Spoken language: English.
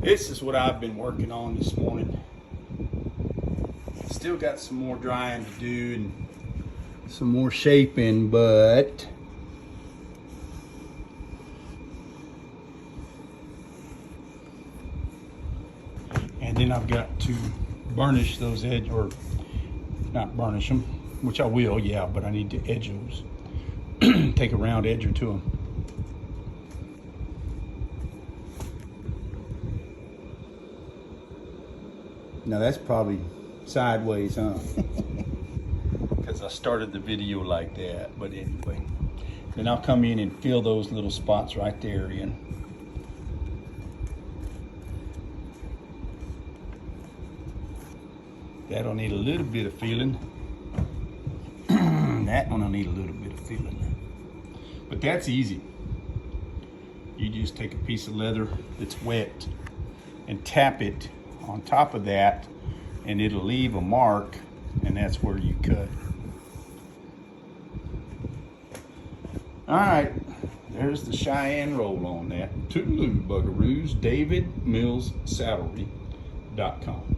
This is what I've been working on this morning. Still got some more drying to do and some more shaping, but and then I've got to burnish those edges, or not burnish them, which I will, yeah, but I need to edge those. Take a round edger to them. Now that's probably sideways, huh? Because I started the video like that, but anyway. Then I'll come in and fill those little spots right there in. That'll need a little bit of feeling. That one will need a little bit of feeling. But that's easy. You just take a piece of leather that's wet and tap it on top of that, and it'll leave a mark, and that's where you cut. All right, there's the Cheyenne roll on that. Toodaloo, buggaroos. DavidMillsSaddlery.com.